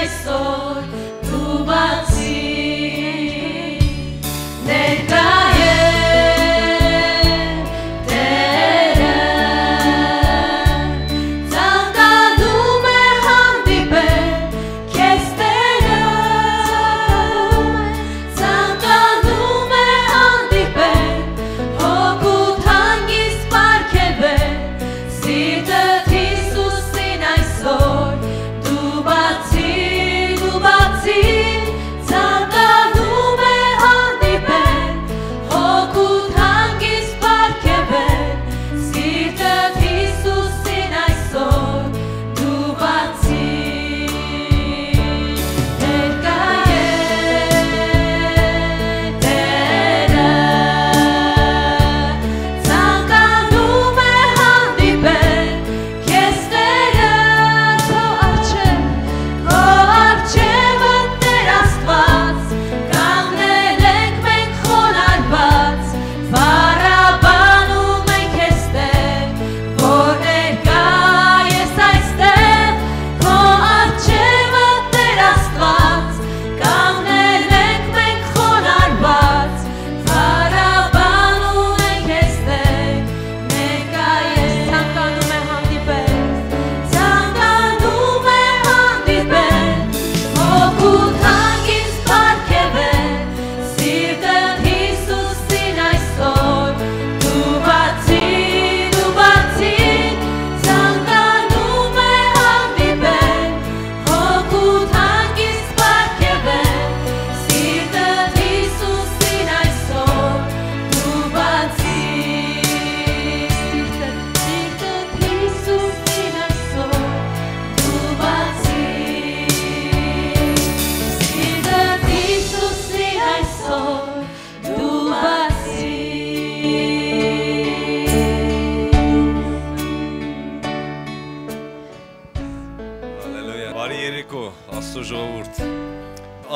այսօր դու բացի ներկա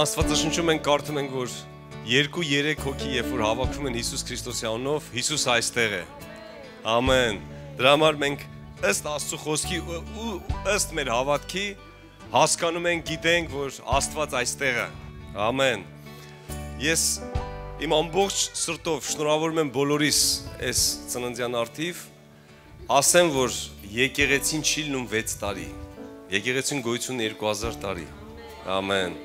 Աստվածաշնչում ենք կարդում ենք, որ 2-3 հոգի երբ որ հավաքվում են Հիսուս Քրիստոսի անունով, Հիսուս այստեղ է։ Ամեն։ Դրա համար մենք ըստ Աստծո խոսքի ու ըստ մեր հավատքի հասկանում ենք, գիտենք, որ Աստված այստեղ է։ Ամեն։ Ես իմ ամբողջ սրտով շնորհավորում եմ բոլորիս այս ծննդյան արդիվ, ասեմ, որ եկեղեցին չի լինում 6 տարի։ Եկեղեցին գոյություն 2000 տարի։ Ամեն։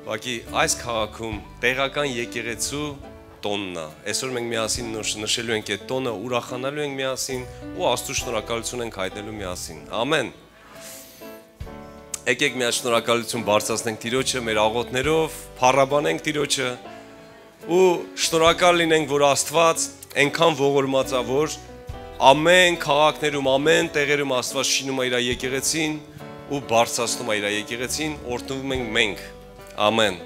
Ուղղակի այս քաղաքում տեղական եկեղեցու տոնն է։ Այսօր մենք միասին նշելու ենք այդ տոնը, ուրախանալու ենք միասին ու Աստծո շնորհակալություն ենք հայտնելու միասին։ Ամեն։ Եկեք միասին շնորհակալություն բարձրացնենք Տիրոջը մեր աղոթներով, փառաբանենք Տիրոջը ու շնորհակալ լինենք, որ Աստված այնքան ողորմած է, որ ամեն քաղաքներում, ամեն տեղերում Աստված շինում է իր եկեղեցին ու բարձրացնում է իր եկեղեցին, օրհնվում ենք մենք։ Ամեն։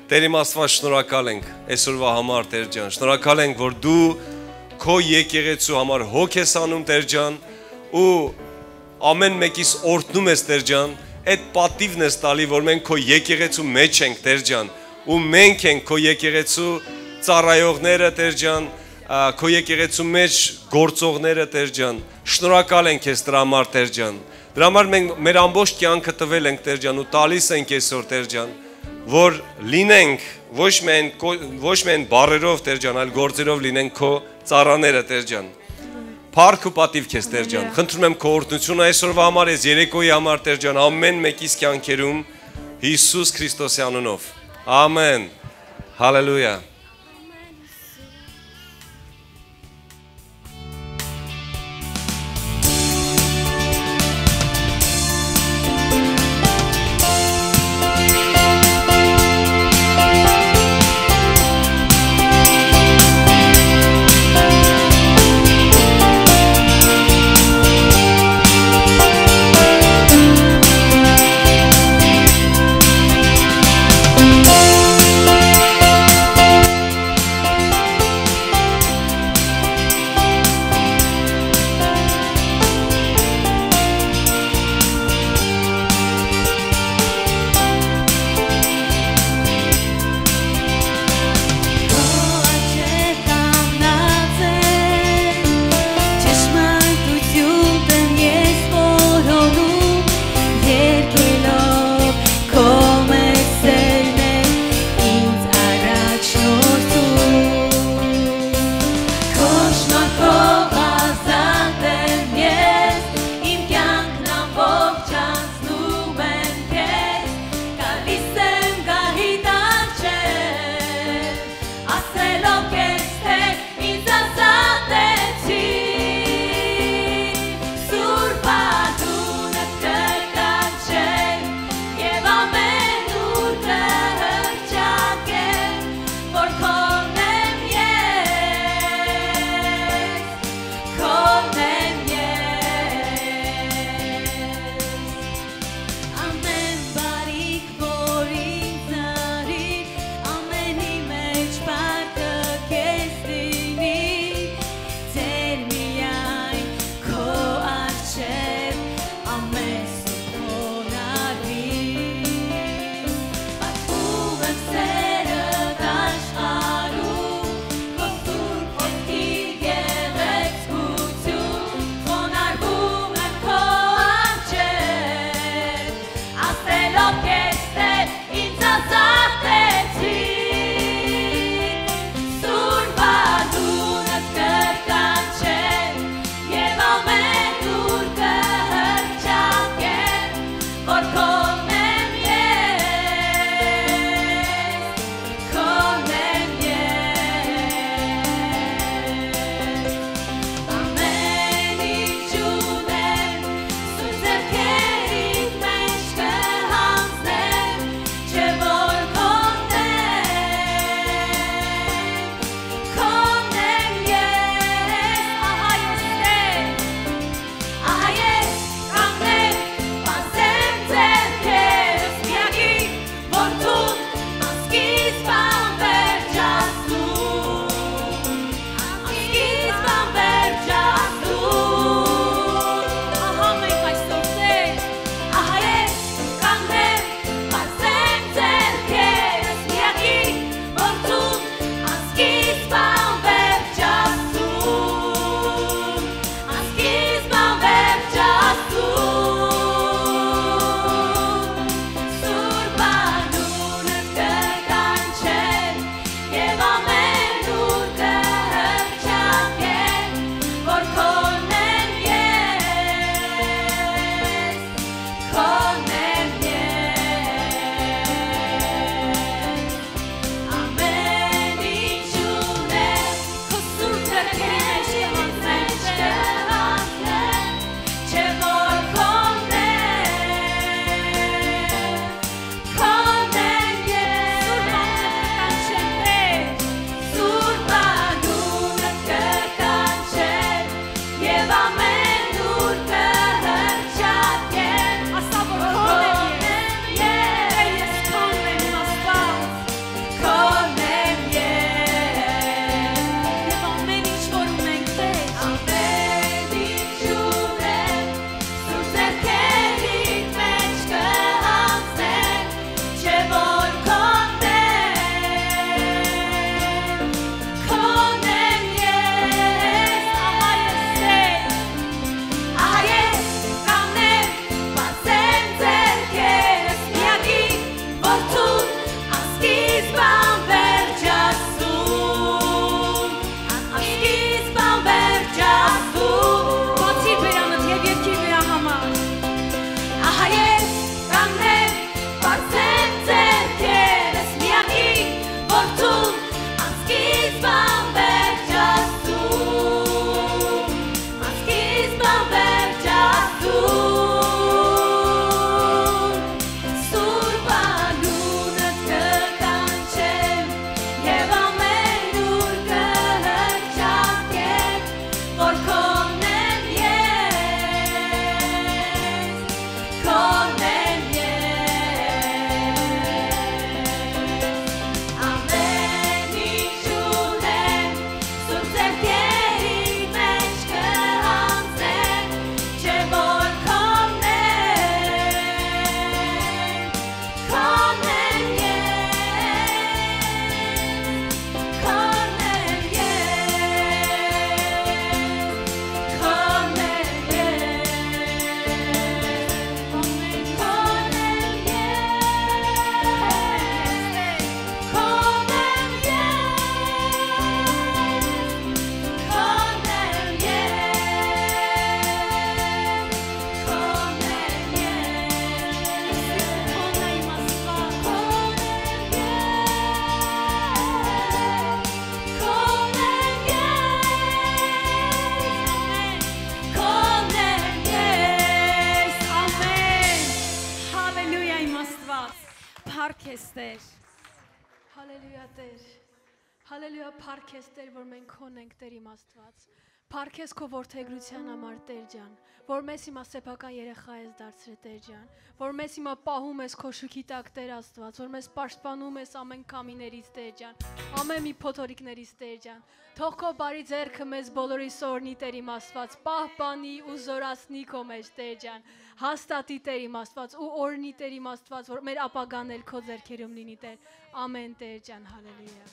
Տեր իմ Աստված, շնորհակալ ենք այսօրվա համար, Տեր ջան, շնորհակալ ենք, որ դու քո եկեղեցու համար հոգ ես անում, Տեր ջան, ու ամեն մեկիս օրհնում ես, Տեր ջան, այդ պատիվն ես տալի, որ մենք քո եկեղեցու մեջ ենք, Տեր ջան, ու մենք ենք քո եկեղեցու ծառայողները, Տեր ջան, քո եկեղեցու մեջ գործողները, Տեր ջան, շնորհակալ ենք ես դրա համար, Տեր ջան։ Դրա համար մենք մեր ամբողջ կյանքը տվել ենք, Տեր ջան, ու տալիս ենք այսօր, Տեր ջան, որ լինենք ոչ միայն բառերով, Տեր ջան, այլ գործերով լինենք քո ծառաները, Տեր ջան։ Փառք ու պատիվ քեզ, Տեր ջան։ Խնդրում եմ քո օրհնությունը այսօրվա համար, այս երեկոյի համար, Տեր ջան, ամեն մեկիս կյանքերում Հիսուս Քրիստոսի անունով։ Ամեն։ Հալելույա։ փառք ես Տեր։ Հալելույա Տեր, հալելույա փառք ես Տեր, որ մենք քոն ենք Տեր իմ Աստված, փառք ես քո որդեգրության համար Տեր ջան, որ մեզ հիմա սեփական երեխա ես դարձրել Տեր ջան, որ մեզ հիմա պահում ես քո շուքի տակ Տեր Աստված, որ մեզ պաշտպանում ես ամեն կամիներից Տեր ջան, ամեն մի փոթորիկներից Տեր ջան, թող քո բարի ձեռքը մեզ բոլորիս օրհնի Տեր իմ Աստված, պահպանի ու զորացնի քո մեջ Տեր ջան, հաստատի Տեր իմ Աստված ու օրհնի Տեր իմ Աստված, որ մեր ապագան էլ քո ձեռքերում լինի Տեր, ամեն Տեր ջան, հալելույա։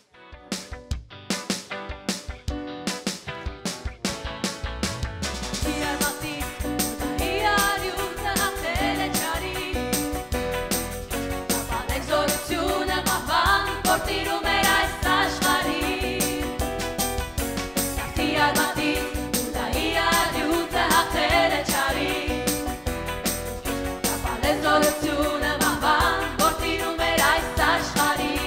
Զորությունը մահվան, որ տիրում էր այս աշխարհի,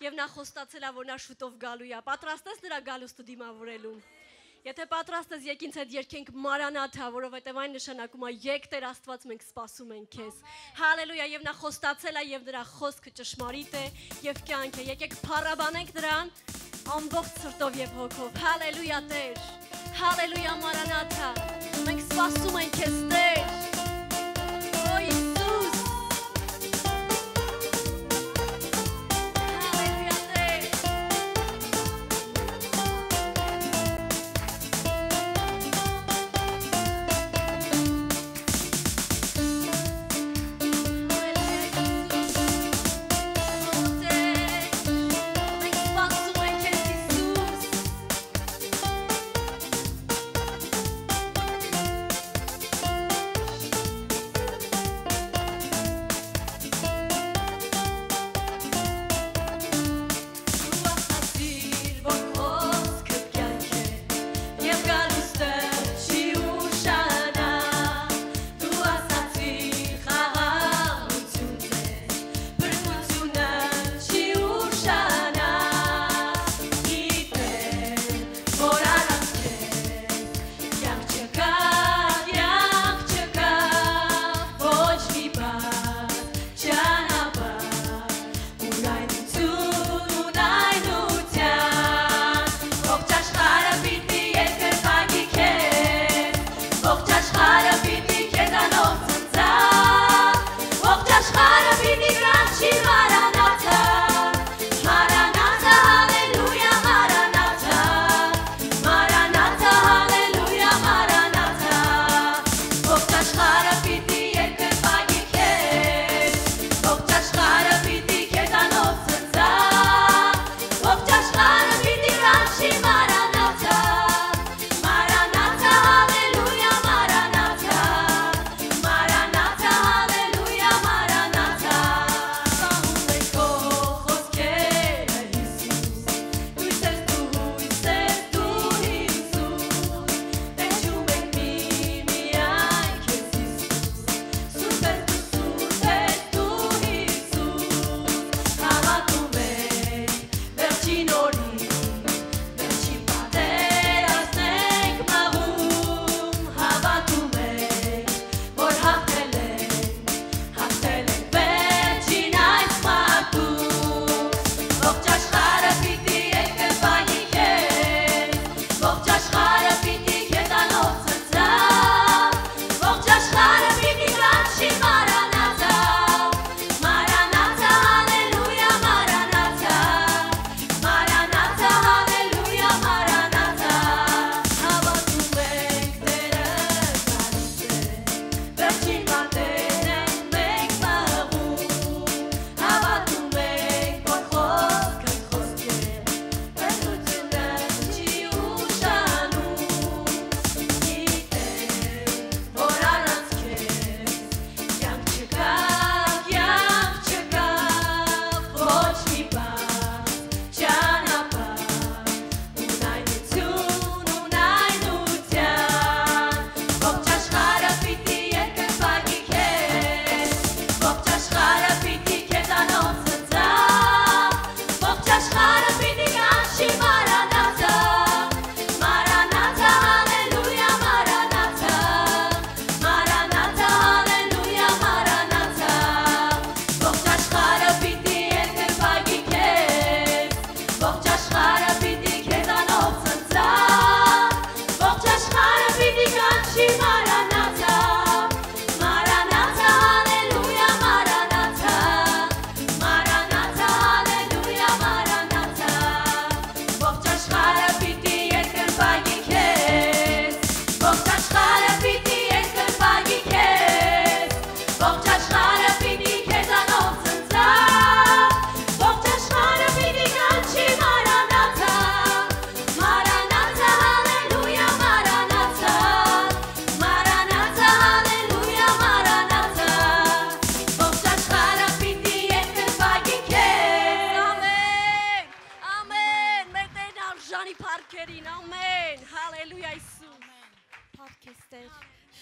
եւ նա խոստացել է, որ նա շուտով գալու է։ Պատրաստ ես նրա գալուստը դիմավորելու։ Եթե պատրաստ ես, եկինց հետ երկենք Մարանաթա, որովհետև այն նշանակում է եկ Տեր Աստված, մենք սպասում ենք քեզ։ Հալելույա, եւ նա խոստացել է եւ նրա խոսքը ճշմարիտ է եւ կյանք է։ Եկեք փառաբանենք նրան ամբողջ սրտով եւ հոգով։ Հալելույա Տեր։ Հալելույա Մարանաթա։ Մենք սպասում ենք քեզ Տեր։ Օ Հիսուս։ Հալելույա Տեր։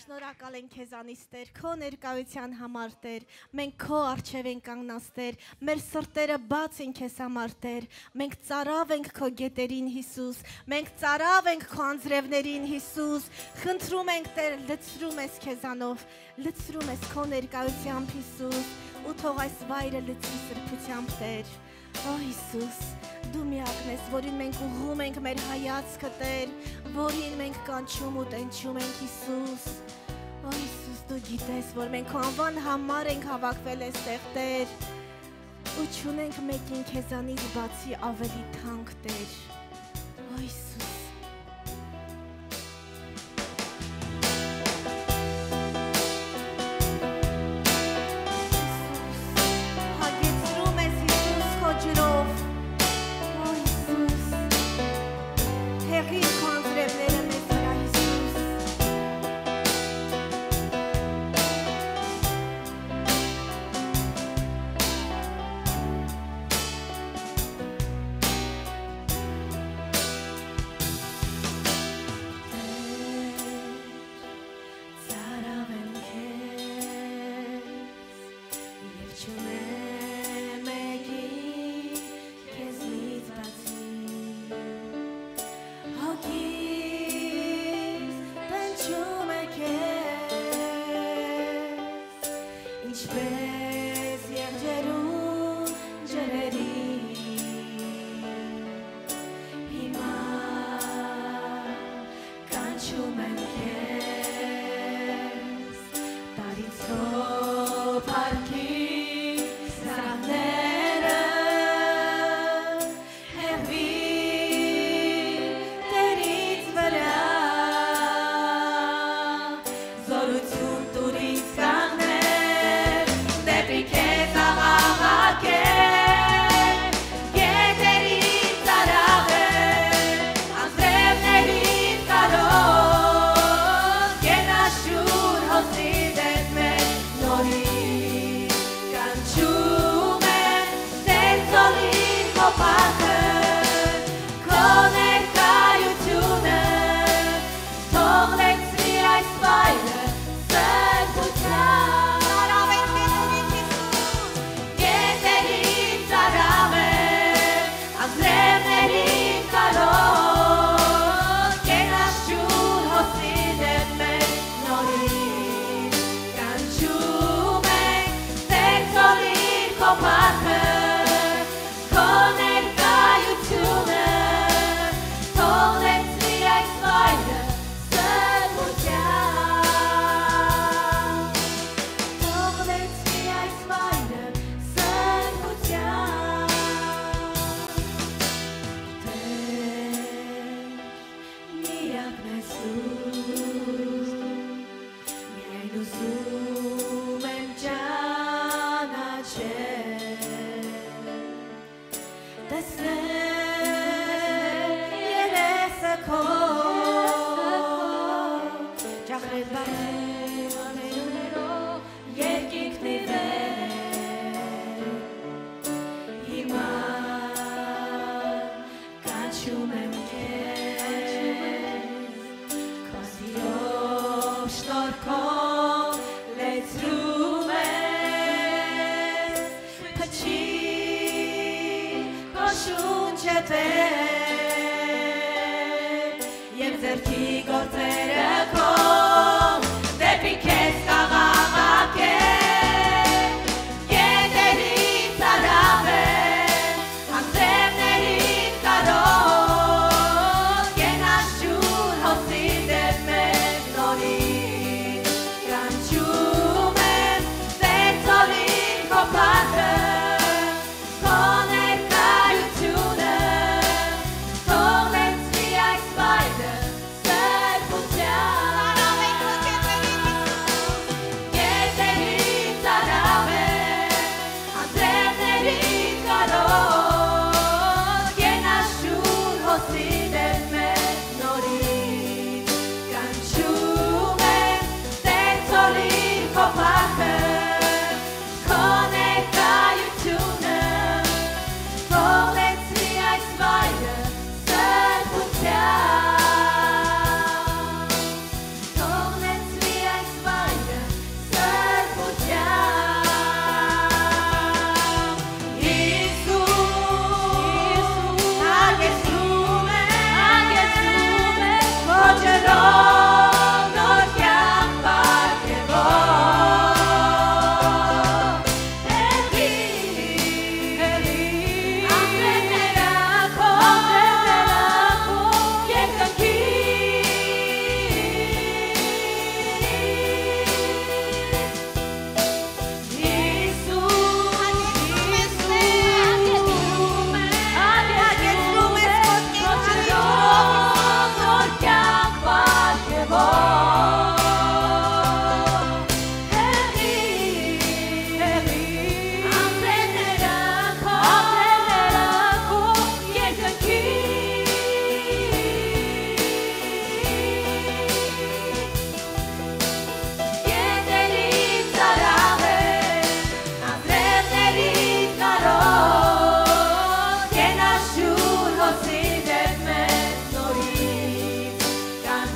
Շնորհակալ ենք քեզանից Տեր, քո ներկայության համար Տեր, մենք քո առջև ենք կանգնած Տեր, մեր սրտերը բաց են քեզ համար Տեր, մենք ծարավ ենք քո գետերին Հիսուս, մենք ծարավ ենք քո անձրևներին Հիսուս, խնդրում ենք Տեր, լցրում ես քեզանով, լցրում ես քո ներկայությամբ Հիսուս, ու թող այս վայրը լցի սրբությամբ Տեր, Օ Հիսուս, դու միակն ես, որին մենք ուղղում ենք մեր հայացքը Տեր, որին մենք կանչում ու տենչում ենք Հիսուս, Օ Հիսուս, դու գիտես, որ մենք քո անվան համար ենք հավաքվել այստեղ Տեր, ու չունենք մեկին քեզանից բացի ավելի թանկ Տեր, Օ Հիսուս, Servo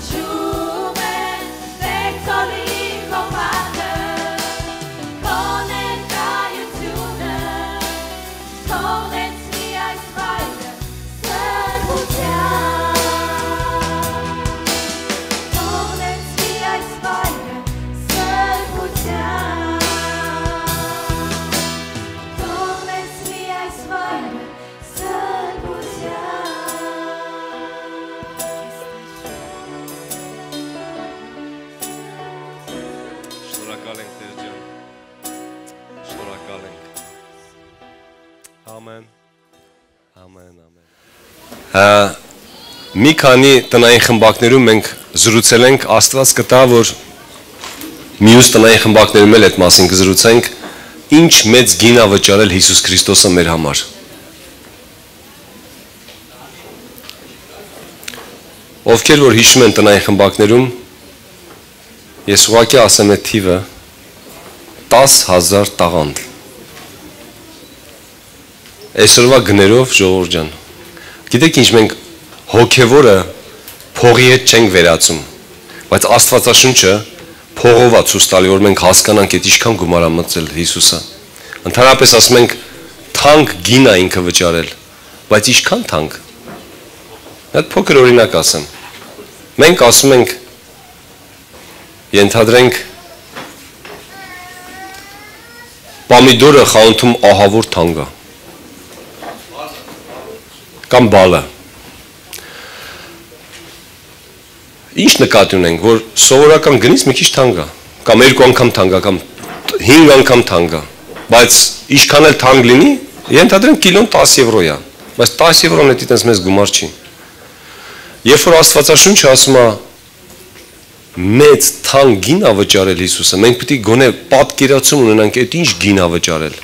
Կանչում են Տեր ծովի խոփանը, քո ներկայությունը թողեցի այս վայրը սրբության, թողեցի այս վայրը սրբության, թողեցի այս վայրը սրբության։ Շնորհակալ ենք Տեր ջան։ Շնորհակալ ենք։ Ամեն։ Ամեն, ամեն։ Մի քանի տնային խմբակներում մենք զրուցել ենք, Աստված կտա, որ մյուս տնային խմբակներում էլ այդ մասին կզրուցենք, ինչ մեծ գին ա վճարել Հիսուս Քրիստոսը մեր համար։ Ովքեր որ հիշում են տնային խմբակներում, ես ուղղակի ասեմ այդ թիվը 10,000 տաղանդ։ Այսօրվա գներով ժողովուրդ ջան։ Գիտեք ինչ, մենք հոգևորը փողի հետ չենք վերածում, բայց Աստվածաշունչը փողով է ցույց տալի, որ մենք հասկանանք այդ ինչքան գումար ա մտցել Հիսուսը։ Ընդհանրապես ասում ենք թանկ գին ա ինքը վճարել, բայց ինչքան թանկ։ Այդ փոքր օրինակ ասեմ։ Մենք ասում ենք ենթադրենք պամիդորը խանութում ահավոր թանկ է։ Կամ բալը։ Ինչ նկատի ունենք, որ սովորական գնից մի քիչ թանկ է, կամ 2 անգամ թանկ է, կամ 5 անգամ թանկ է, բայց ինչքան էլ թանկ լինի, ենթադրենք կիլոն 10 եվրո է, բայց 10 եվրոն էդի տենց մեծ գումար չի։ Երբ որ Աստվածաշունչը ասում է մեծ թանկ գին ա վճարել Հիսուսը, մենք պետք է գոնե պատկերացում ունենանք այդ ինչ գին ա վճարել։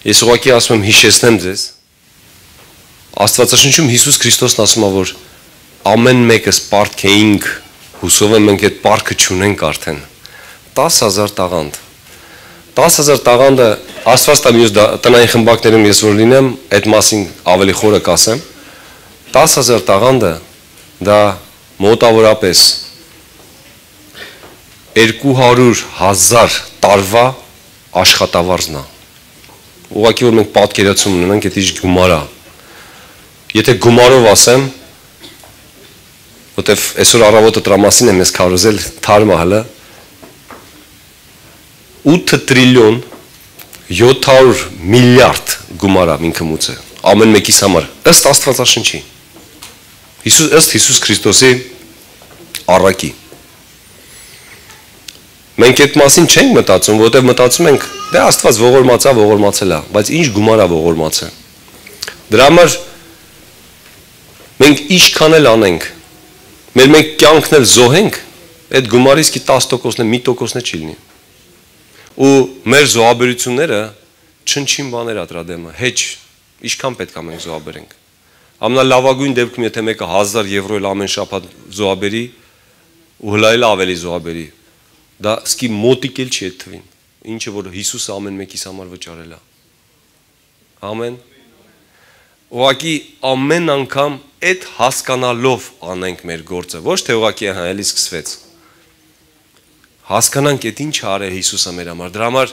Ես ուղղակի ասում եմ հիշեցնեմ ձեզ, Աստվածաշունչում Հիսուս Քրիստոսն ասում է, որ ամեն մեկս պարտքեինք, հուսով եմ մենք այդ պարտքը չունենք արդեն, 10,000 տաղանդ։ 10,000 տաղանդը, Աստված տա մյուս տնային խմբակներում ես որ լինեմ, այդ մասին ավելի խորը կասեմ, 10,000 տաղանդը դա մոտավորապես 200,000 տարվա աշխատավարձն է։ Ուղղակի որ մենք պատկերացում ունենանք այդ ինչ գումար է։ Եթե գումարով ասեմ, որտեվ այսօր առավոտը դրա մասին եմ ես քարոզել, թարմա հələ 8 տրիլիոն 700 միլիարդ գումար է ինքը մուծը, ամեն մեկիս համար, ըստ Աստվածաշնչի։ Ըստ Հիսուս Քրիստոսի առակի։ Մենք այդ մասին չենք մտածում, որտեղ մտածում ենք, դե Աստված ողորմացել է, բայց ինչ գումար է ողորմացել։ Դրա համար մենք ինչքան էլ անենք, մենք կյանքն էլ զոհենք, այդ գումարից კი 10%-ն է, 1%-ն չի լինի։ Ու մեր զոհաբերությունները չնչին բաներ ա դրա դեմը, հեչ, ինչքան պետք է մենք զոհաբերենք։ Ամենալավագույն դեպքում, եթե մեկը 1000 եվրո էլ ամեն շաբաթ զոհաբերի, ու հլայել ավելի զոհաբերի, դա սկի մոտիկ էլ չի այդ թվին, ինչը որ Հիսուսը ամեն մեկիս համար վճարել է։ Ամեն։ Ուղղակի ամեն անգամ այդ հասկանալով անենք մեր գործը, ոչ թե ուղղակի էլի սկսվեց։ Հասկանանք այդ ինչ արել Հիսուսը մեր համար։ Դրա համար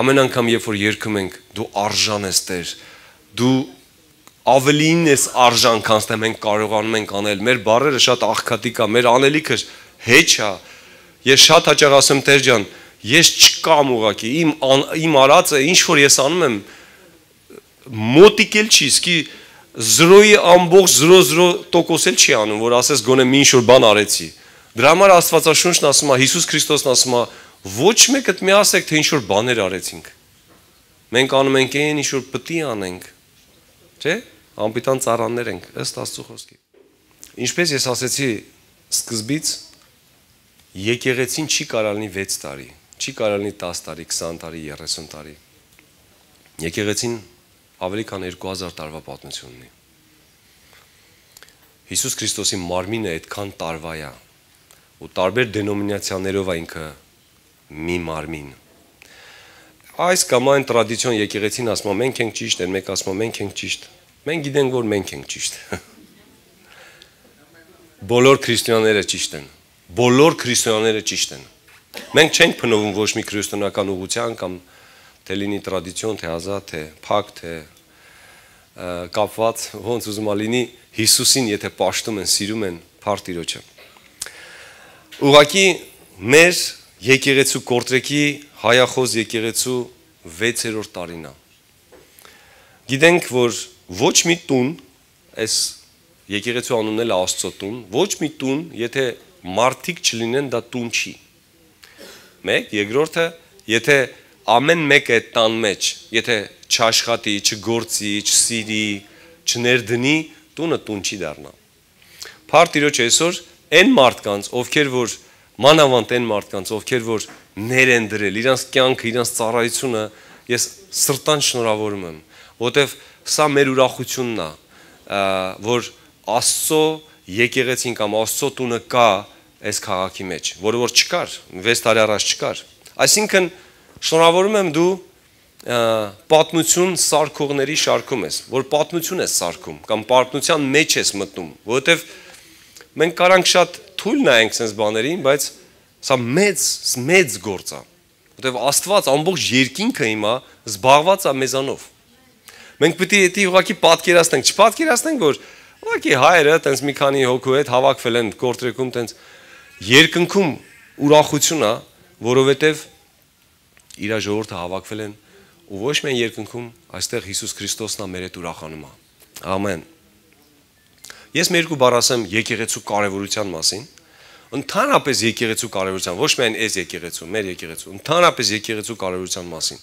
ամեն անգամ երբ որ երգում ենք, դու արժան ես Տեր, դու ավելին ես արժան, քան թե մենք կարողանում ենք անել։ Մեր բառերը շատ աղքատիկ է, մեր անելիքը հեչ է։ Ես շատ հաճախ ասում Տեր ջան, ես չկամ ուղղակի, իմ արածը ինչ որ ես անում եմ մոտիկ էլ չի, սկի 0.00% էլ չի անում, որ ասես գոնե մի ինչ որ բան արեցի։ Դրա համար Աստվածաշունչն ասում է, Հիսուս Քրիստոսն ասում է, ոչ մեկդ մի ասեք, թե ինչ որ բաներ արեցինք։ Մենք անում ենք այն ինչ որ պետք է անենք։ Չէ՞։ Անպիտան ծառաներ ենք, ըստ Աստծո խոսքի։ Ինչպես ես ասեցի սկզբից, եկեղեցին չի կարող լինի 6 տարի, չի կարող լինի 10 տարի, 20 տարի, 30 տարի։ Եկեղեցին ավելի քան 2000 տարվա պատմություն ունի։ Հիսուս Քրիստոսի մարմինը այդքան տարվա է, ու տարբեր դենոմինացիաներով է ինքը մի մարմին։ Այս կամ այն տրադիցիոն եկեղեցին ասում է մենք ենք ճիշտ, մեկ ասում է մենք ենք ճիշտ։ Մենք գիտենք որ մենք ենք ճիշտ։ բոլոր քրիստոնյաները ճիշտ են։ Բոլոր քրիստոնյաները ճիշտ են։ Մենք չենք փնովում ոչ մի քրիստոնեական ուղղության կամ թե լինի տրադիցիոն, թե ազատ, թե փակ, թե կապված, ոնց ուզում լինի Հիսուսին, եթե պաշտում են, սիրում են, փառք Տիրոջը։ Ուղղակի մեր եկեղեցու կորտրեկի հայախոս եկեղեցու 6-րդ տարին է։ Գիտենք, որ ոչ մի տուն, այս եկեղեցու անունն էլ Աստծո տուն, ոչ մի տուն, եթե մարդիկ չլինեն, դա տուն չի։ Մեկ, երկրորդը, եթե ամեն մեկը այդ տան մեջ, եթե չաշխատի, չգործի, չսիրի, չներդնի, տունը տուն չի դառնա։ Փառք Տիրոջ այսօր այն մարդկանց, ովքեր որ մանավանդ այն մարդկանց, ովքեր որ ներ են դրել, իրանց կյանքը, իրանց ծառայությունը, ես սրտան շնորհավորում եմ, որովհետև սա մեր ուրախությունն է, որ Աստծո եկեղեցին կամ Աստծո տունը կա այս քաղաքի մեջ, որը որ չկար, 6 տարի առաջ չկար։ Այսինքն շնորհավորում եմ դու պատմություն սարքողների շարքում ես, որ պատմություն ես սարքում կամ պատմության մեջ ես մտնում, որովհետև մենք կարանք շատ թույլ նայենք sense բաներին, բայց սա մեծ գործ է, որովհետև Աստված ամբողջ երկինքը հիմա զբաղված է մեզանով։ Մենք պետք է ուղղակի պատկերացնենք, չպատկերացնենք, որ ուղղակի հայերը տենց մի քանի հոգու հետ հավաքվել են կորտրեկում, տենց երկնքում ուրախություն է, որովհետև իր ժողովուրդը հավաքվել են ու ոչ միայն երկնքում, այստեղ Հիսուս Քրիստոսն է մեր հետ ուրախանում է։ Ամեն։ Ես մի երկու բառ ասեմ եկեղեցու կարևորության մասին, ընդհանրապես եկեղեցու կարևորության, ոչ միայն այս եկեղեցու, մեր եկեղեցու, ընդհանրապես եկեղեցու կարևորության մասին։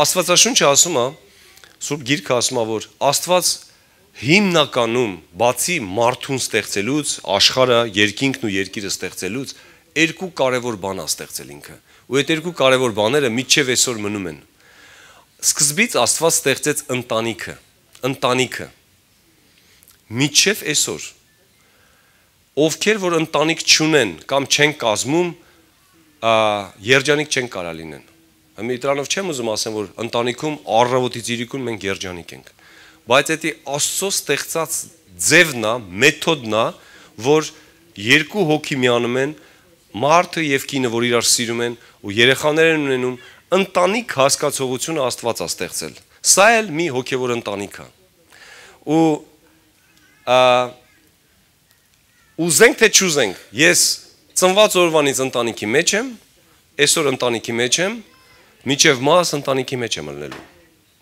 Աստվածաշունչը ասում է, Սուրբ Գիրքը ասում է, որ Աստված հիմնականում բացի մարդուն ստեղծելուց, աշխարհը, երկինքն ու երկիրը ստեղծելուց, երկու կարևոր բան է ստեղծել ինքը։ Ու այդ երկու կարևոր բաները մինչև այսօր մնում են։ Սկզբից Աստված ստեղծեց ընտանիքը։ Մինչև այսօր ովքեր որ ընտանիք չունեն կամ չեն կազմում, երջանիկ չեն կարա լինեն։ Դրանով չեմ ուզում ասեմ, որ ընտանիքում առավոտից իրիկուն մենք երջանիկ ենք։ Բայց դա Աստծո ստեղծած ձևն է, մեթոդն է, որ երկու հոգի միանում են, մարդը եւ կինը, որ իրար սիրում են ու երեխաներ են ունենում, ընտանիք հասկացողությունը Աստված է ստեղծել։ Սա էլ մի հոգևոր ընտանիք է։ Ուզենք թե չուզենք, ես ծնված օրվանից ընտանիքի մեջ եմ, այսօր ընտանիքի մեջ եմ, մինչև մաս ընտանիքի մեջ եմ ելնելու։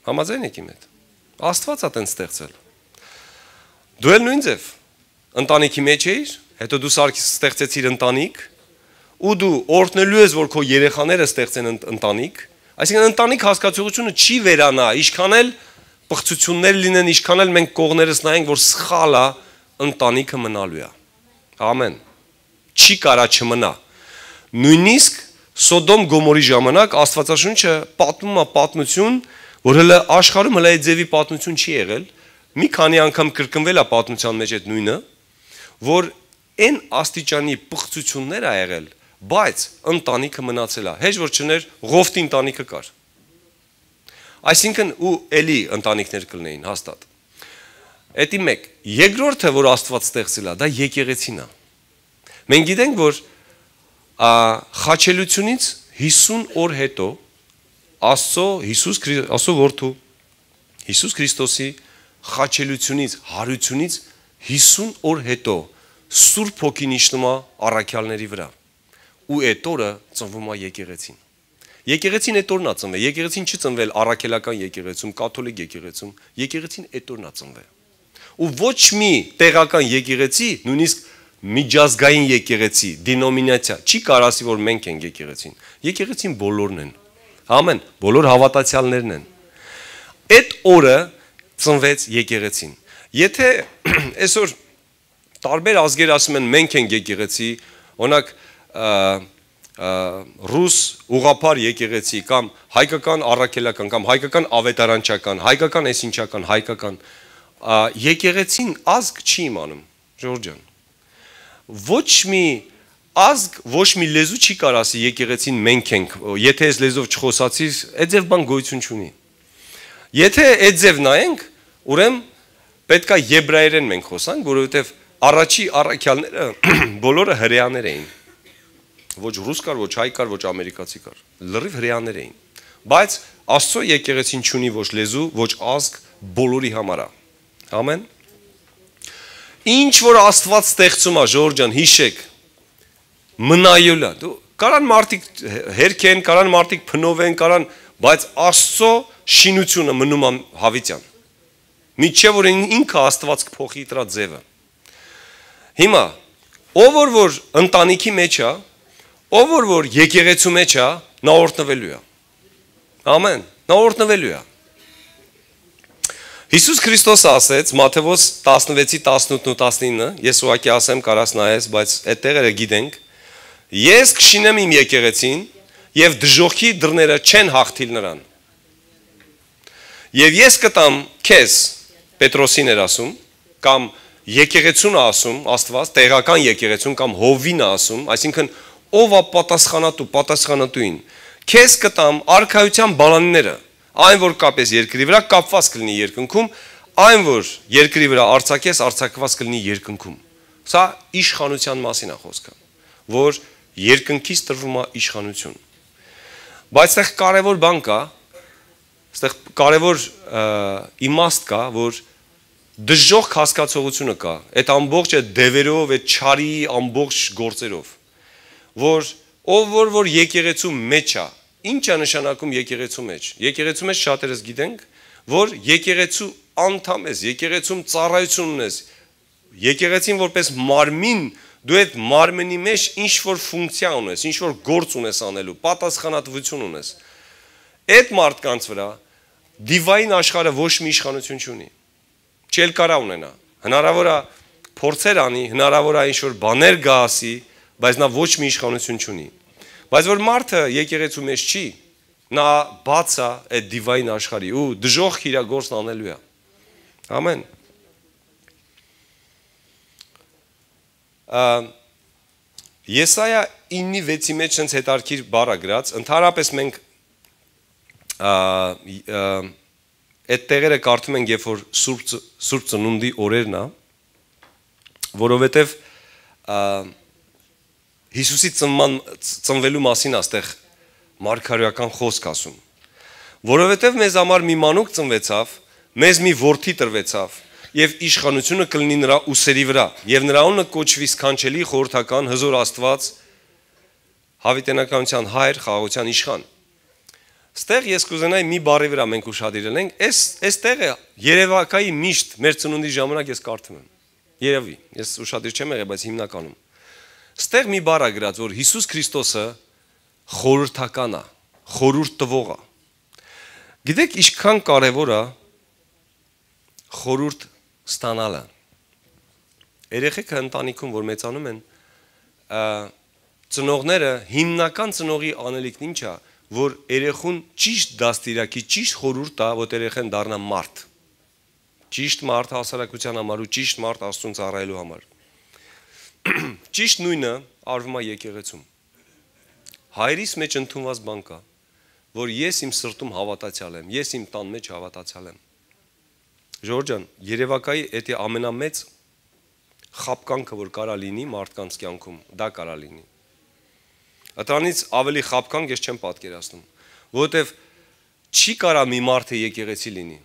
Համաձայն եք իմ հետ։ Աստված է տենց ստեղծել։ Դու էլ նույն ձև ընտանիքի մեջ էիր, հետո դու ստեղծեցիր ընտանիք, ու դու օրհնելու ես, որ քո երեխաները ստեղծեն ընտանիք, այսինքն ընտանիք հասկացողությունը չի վերանա, ինչքան էլ պղծություններ լինեն, ինչքան էլ մենք կողներս նայենք, որ սխալ է, ընտանիքը մնալու է։ Ամեն։ Չի կարա չմնա։ Նույնիսկ Սոդոմ Գոմորի ժամանակ Աստվածաշունչը պատմում է պատմություն, որ հələ աշխարհում հələ այդ ձևի պատմություն չի եղել, մի քանի անգամ կրկնվել է պատմության մեջ այդ նույնը, որ այն աստիճանի պղծություններ ա եղել, բայց ընտանիքը մնացել է, հեչ որ չներ Ղովտի ընտանիքը կար։ Այսինքն ու էլի ընտանիքներ կլինեին հաստատ։ Էդի մեկ, երկրորդը, որ Աստված ստեղծել է, դա եկեղեցին է։ Մենք գիտենք, որ խաչելությունից 50 օր հետո Աստծո որդու Հիսուս Քրիստոսի խաչելությունից, հարությունից 50 օր հետո Սուրբ Հոգին իջնում է առաքյալների վրա։ Ու այդ օրը ծնվում է եկեղեցին։ Եկեղեցին այդ օրն է ծնվել։ Եկեղեցին չի ծնվել առաքելական եկեղեցում, կաթոլիկ եկեղեցում, եկեղեցին այդ օրն է ծնվել։ Ու ոչ մի տեղական եկեղեցի, նույնիսկ միջազգային եկեղեցի, դենոմինացիա չի կարող ասի, որ մենք ենք եկեղեցին։ Եկեղեցին բոլորն են։ Ամեն, բոլոր հավատացյալներն են։ Այդ օրը ծնվեց եկեղեցին։ Եթե այսօր տարբեր ազգեր ասում են մենք ենք եկեղեցի, օրինակ ռուս ուղղափառ եկեղեցի կամ հայկական առաքելական կամ հայկական ավետարանչական, հայկական էսինչական, հայկական եկեղեցին ազգ չի իմանում, Ժորժ ջան։ Ոչ մի ազգ, ոչ մի լեզու չի կարող ասի եկեղեցին մենք ենք, եթե այս լեզվով չխոսացիր, այդ ձև բան գոյություն չունի։ Եթե այդ ձև նայենք, ուրեմն պետք է եբրայերեն մենք խոսանք, որովհետև առաջի առաքյալները բոլորը հրեաներ էին։ Ոչ ռուս կար, ոչ հայ կար, ոչ ամերիկացի կար։ Լրիվ հրեաներ էին։ Բայց Աստծո եկեղեցին չունի ոչ լեզու, ոչ ազգ, բոլորի համար է։ Ամեն։ Ինչ որ Աստված ստեղծում է, Ժորժ ջան, հիշեք։ Մնայոլա։ Դու կարան մարդիկ հերքեն, կարան մարդիկ փնովեն, կարան, բայց Աստծո շինությունը մնում է հավիտյան։ Միջև որ ինքը Աստված կփոխի դրա ձևը։ Հիմա ով որ ընտանիքի մեջ է, ով որ եկեղեցու մեջ է, նա օրհնվելու է։ Ամեն, նա օրհնվելու է։ Հիսուս Քրիստոսը ասեց Մատթեոս 16-ի 18 ու 19, ես ուղղակի ասեմ կարաս նայես, բայց այդ տեղերը գիտենք, ես կշինեմ իմ եկեղեցին եւ դժոխքի դռները չեն հաղթիլ նրան։ Եվ ես կտամ քեզ, Պետրոսին էր ասում, կամ եկեղեցուն ասում, Աստված, տեղական եկեղեցուն կամ Հովին ասում, այսինքն ով է պատասխանատուին։ Քեզ կտամ արքայության բանանները, այն որ կապես երկրի վրա կապված կլինի երկնքում, այն որ երկրի վրա արձակես արձակված կլինի երկնքում։ Սա իշխանության մասին է խոսքը, որ երկնքից տրվում է իշխանություն։ Բայց այստեղ կարևոր բան կա, այստեղ կարևոր իմաստ կա, որ դժոխք հասկացողությունը կա, այդ ամբողջ այդ դևերով, այդ չարի ամբողջ գործերով, որ ով որ եկեղեցու մեջ է, ինչ է նշանակում եկեղեցու մեջ։ Եկեղեցու մեջ շատերս գիտենք, որ եկեղեցու անդամ ես, եկեղեցում ծառայություն ունես, եկեղեցին որպես մարմին, դու այդ մարմնի մեջ ինչ որ ֆունկցիա ունես, ինչ որ գործ ունես անելու, պատասխանատվություն ունես։ Այդ մարդկանց վրա դիվային աշխարհը ոչ մի իշխանություն չունի։ Չել կարա ունենա։ Հնարավոր է փորձեր անի, հնարավոր է ինչ որ բաներ գա ասի, բայց նա ոչ մի իշխանություն չունի։ Բայց որ մարդը եկեղեցու մեջ չի, նա բաց է այդ դիվային աշխարհի ու դժոխք իր գործն անելու է։ Ամեն։ Եսայա 9:6-ի մեջ sense հետարքիր բառ է գրած, ընդհանրապես մենք այդ տեղերը կարդում ենք, երբ որ Սուրբ Ծնունդի օրերն է, որովհետև Հիսուսի ծնվելու մասին աստեղ մարգարեական խոսք ասում, որովհետև մեզ համար մի մանուկ ծնվեցավ, մեզ մի որդի տրվեցավ, եւ իշխանությունը կլինի նրա ուսերի վրա, եւ նրա անունը կոչվի սքանչելի, խորհրդական, հզոր Աստված, հավիտենականության հայր, խաղաղության իշխան։ Ստեղ ես կուզենայի մի բառի վրա մենք ուշադրել ենք, այս տեղը Երևակայի միշտ մեր ծնունդի ժամանակ ես կարդում եմ։ Երևի, ես ուշադիր չեմ եղել, բայց հիմնականում։ Ստեղ մի բառ է գրած, որ Հիսուս Քրիստոսը խորհրդական է, խորհուրդ տվող է։ Գիտեք, ինչքան կարևոր է խորհուրդ ստանալը։ Երեխեքը ընտանիքում, որ մեծանում են, ծնողները հիմնական ծնողի անելիքն ինչ է, որ երեխուն ճիշտ դաստիարակի, ճիշտ խորհուրդ տա, որ երեխան դառնա մարդ։ Ճիշտ մարդ հասարակության համար ու ճիշտ մարդ Աստծուն ծառայելու համար։ Ճիշտ նույնը արվում է եկեղեցում։ Հայրիս մեջ ընդունված բան կա, որ ես իմ սրտում հավատացյալ եմ, ես իմ տան մեջ հավատացյալ եմ։ Ժորժ ջան, Երևակայի այդ ամենամեծ խապկանքը, որ կարա լինի մարդկանց կյանքում, դա կարա լինի։ Ատրանից ավելի խապկանք ես չեմ պատկերացնում, որովհետև չի կարա մի մարդ եկեղեցի լինի։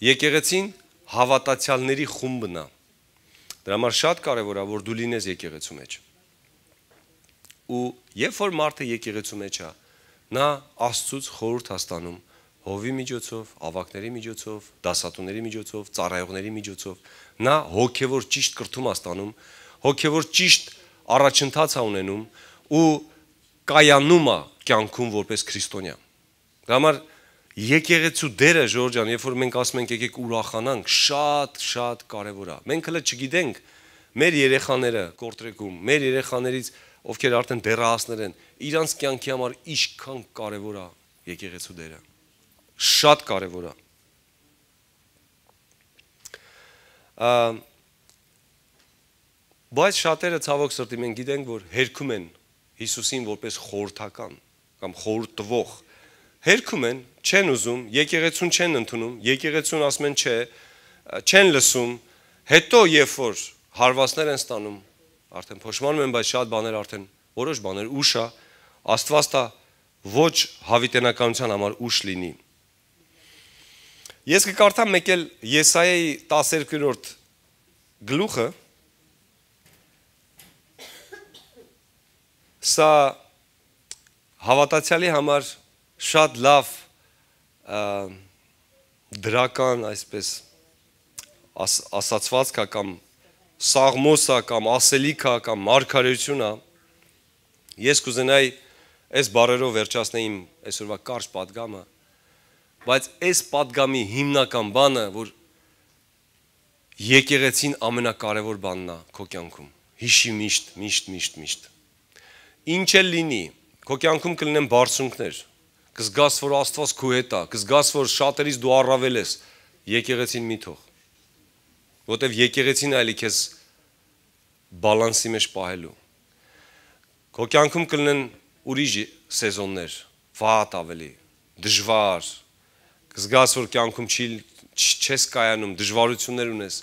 Եկեղեցին հավատացյալների խումբն է։ Դրա համար շատ կարևոր է, որ դու լինես եկեղեցու մեջ։ Ու երբ որ մարդը եկեղեցու մեջ է, նա Աստծուց խորհուրդ հաստանում հովի միջոցով, ավակների միջոցով, դասատուների միջոցով, ծառայողների միջոցով, նա հոգևոր ճիշտ կրթում է ստանում, հոգևոր ճիշտ առաջընթաց է ունենում ու կայանում է կյանքում որպես քրիստոնյա։ Դրա համար եկեղեցու դերը, Ժորժ ջան, երբ որ մենք ասում ենք եկեք ուրախանանք, շատ կարևոր է։ Մենք հələ չգիտենք մեր երեխաները կորտրեկում, մեր երեխաներից ովքեր արդեն դեռահասներ են, իրանց կյանքի համար ինչքան կարևոր է եկեղեցու դերը։ Շատ կարևոր է։ Բայց շատերը ցավոք սրտի մենք գիտենք, որ հերքում են Հիսուսին որպես խորհրդական կամ խորհուրդ տվող։ Հերքում են, չեն ուզում, եկեղեցուն չեն ընդունում, եկեղեցուն ասում են չէ, չեն լսում, հետո երբ որ հարվածներ են ստանում, արդեն փոշմանում են, բայց շատ բաներ արդեն, որոշ բաներ ուշ է, Աստված տա ոչ հավիտենականության համար ուշ լինի։ Ես կկարդամ մեկ էլ Եսայայի 12-րդ գլուխը, սա հավատացյալի համար շատ լավ դրական, այսպես ասացված կա կամ սաղմոսա կամ ասելիքա կամ մարգարեություն է, ես կուզենայի այս բառերով վերջացնեի իմ այսօրվա կարճ պատգամը, բայց այս պատգամի հիմնական բանը, որ եկեղեցին ամենակարևոր բանն է քո կյանքում, հիշի միշտ, ինչ էլ լինի, քո կյանքում կլինեն բարձունքներ, կզգաս, որ Աստված քո հետ է, կզգաս, որ շատերից դու առավել ես, եկեղեցին մի թող, որտև եկեղեցին այլի քեզ բալանսի մեջ պահելու։ Քո կյանքում կլինեն ուրիշ սեզոններ, վատ ավելի, դժվար, կզգաս, որ կյանքում չես կայանում, դժվարություններ ունես,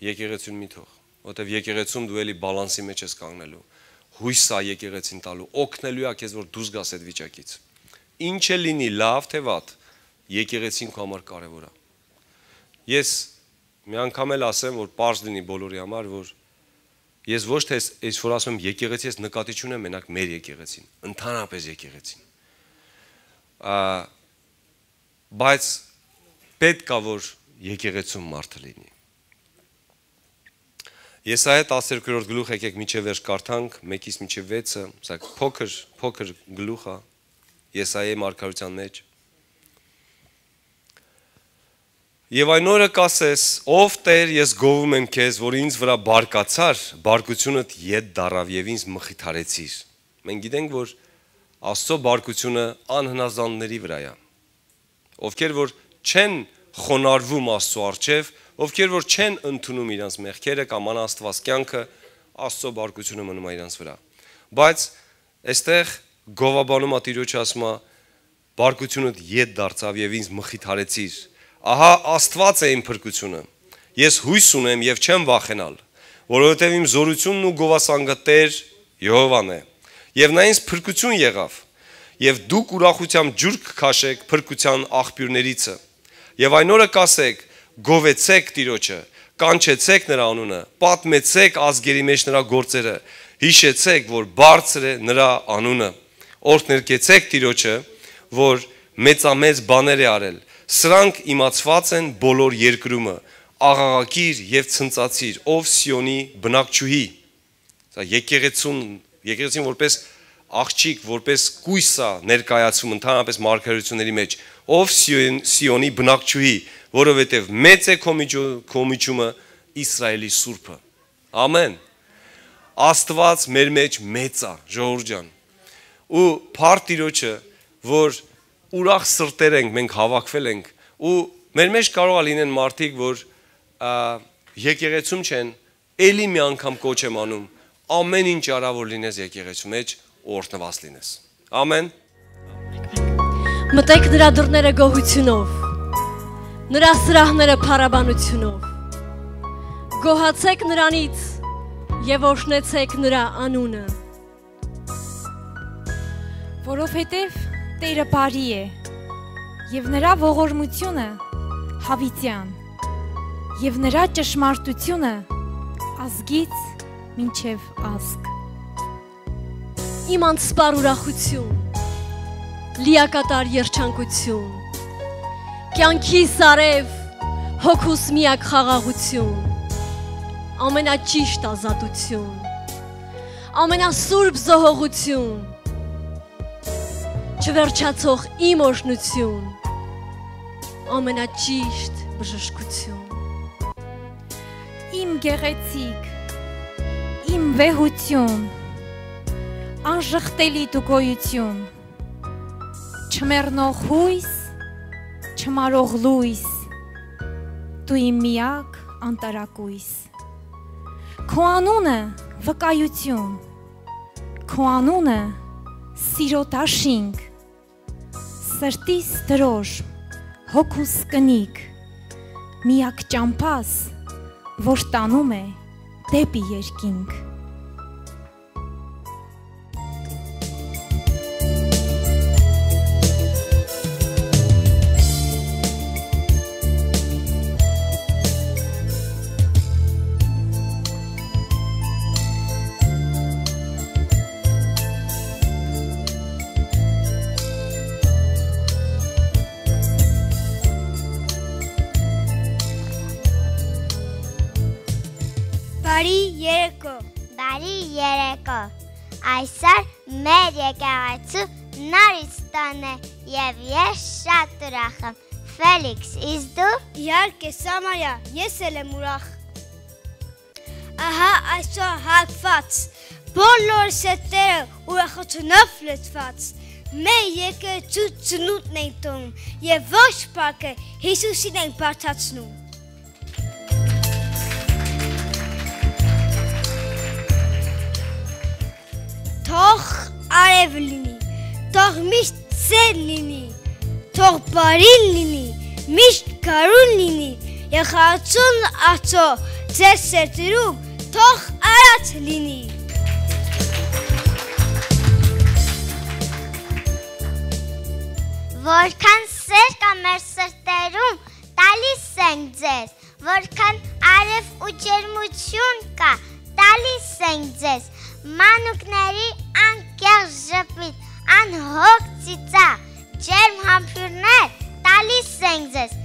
եկեղեցին մի թող, որտև եկեղեցում դու էլի բալանսի մեջ ես կանգնելու, հույս է եկեղեցին տալու, օգնելու է քեզ, որ դուրս գաս այդ վիճակից։ Ինչ է լինի, լավ թե վատ, եկեղեցին քո համար կարևոր է։ Ես մի անգամ էլ ասեմ, որ պարզ լինի բոլորի համար, որ ես ոչ թե այս որ ասում եմ եկեղեցի, ես նկատի չունեմ մենակ մեր եկեղեցին, ընդհանրապես եկեղեցին։ Բայց պետք է որ եկեղեցում մարդը լինի։ Եսայա 12-րդ գլուխ եկեք միջև վերջ կարդանք, 1-ից մինչև 6-ը, սա փոքր գլուխ է Եսայայի մարգարության մեջ։ Եվ այն օրը կասես, ով Տեր, ես գովում եմ քեզ, որ ինձ վրա բարկացար, բարկությունդ ետ դարավ եւ ինձ մխիթարեցիր։ Մենք գիտենք, որ Աստծո բարկությունը անհնազանդների վրա է։ Ովքեր որ չեն խոնարհվում Աստծո առջև, ովքեր որ չեն ընդունում իրենց մեղքերը կամ անաստված կյանքը, Աստծո բարկությունը մնում է իրենց վրա։ Բայց այստեղ գովաբանում է Տիրոջը ասում է, բարկությունդ ետ դարձավ եւ ինձ մխիթարեցիր։ Ահա Աստված է իմ փրկությունը։ Ես հույս ունեմ եւ չեմ վախենալ, որովհետեւ իմ զորությունն ու գովասանգը Տեր Եհովան է։ Եվ նա ինձ փրկություն եղավ։ Եվ դուք ուրախությամբ ջուր կքաշեք փրկության աղբյուրներիցը։ Եվ այն օրը կասեք, գովեցեք Տիրոջը, կանչեցեք նրա անունը, պատմեցեք ազգերի մեջ նրա գործերը, հիշեցեք, որ բարձր է նրա անունը, օրհներկեցեք Տիրոջը, որ մեծամեծ բաներ է արել, սրանք իմացված են բոլոր երկրումը, աղաղակիր և ցնծացիր, ով Սիոնի բնակչուհի, եկեղեցին որպես աղջիկ, որպես կույսա ներկայացում ընդհանրապես մարգարեությունների մեջ, ով Սիոնի բնակչուհի, որովհետև մեծ է քո միջումը Իսրայելի Սուրբը։ Ամեն։ Աստված մեր մեջ մեծ է, ժողովուրդ ջան։ Ու փառք Տիրոջը, որ ուրախ սրտեր ենք, մենք հավաքվել ենք, ու մեր մեջ կարող է լինեն մարդիկ, որ եկեղեցում չեն, էլի մի անգամ կոչ եմ անում, ամեն ինչ արա որ լինես եկեղեցու մեջ, օրհնված լինես։ Ամեն։ Մտեք նրա դռները գոհությունով, նրա սրահները փառաբանությունով, գոհացեք նրանից և օրհնեցեք նրա անունը։ Որովհետև Տերը բարի է, և նրա ողորմությունը հավիտյան, և նրա ճշմարտությունը ազգից մինչև ազգ։ Իմ անսպար ուրախություն, լիակատար երջանկություն, կյանքիս արև, հոգուս միակ խաղաղություն, ամենաճիշտ ազատություն, ամենասուրբ զոհողություն, չվերջացող իմ օրհնություն, ամենաճիշտ բժշկություն։ Իմ գեղեցիկ, իմ վեհություն, անժխտելի դու գոյություն, չմեռնող հույս, չմարող լույս, դու իմ միակ անտարակույս։ Քո անունը վկայություն, քո անունը սիրո դաշինք, սրտիս դրոշ, հոգուս կնիկ, միակ ճամփաս, որ տանում է դեպի երկինք։ Բարի երեկո, այսօր մեր եկեղեցու նորից տոն է և ես շատ ուրախ եմ, Ֆելիքս, իսկ դու? Իհարկե Սամարիա, ես էլ եմ ուրախ։ Ահա այսօր հագված, բոլորս հետերը ուրախությունով լցված, մեր եկեղեցու ծնունդն ենք տոնում և ոչ պակը Հիսուսին ենք բարդացնում։ Թող արև լինի, թող միշտ ծեր լինի, թող բարին լինի, միշտ կարուն լինի, և խաղացուն ացո ձեր սերտերում թող արած լինի։ Որքան սեր կա մեր սրտերում, տալիս ենք ձեզ, որքան արև ու ջերմություն կա, տալիս ենք ձեզ, մանուկների անկեղծ ժպիտ, անհոգ ծիծաղ, ջերմ համբույրներ տալիս ենք ձեզ,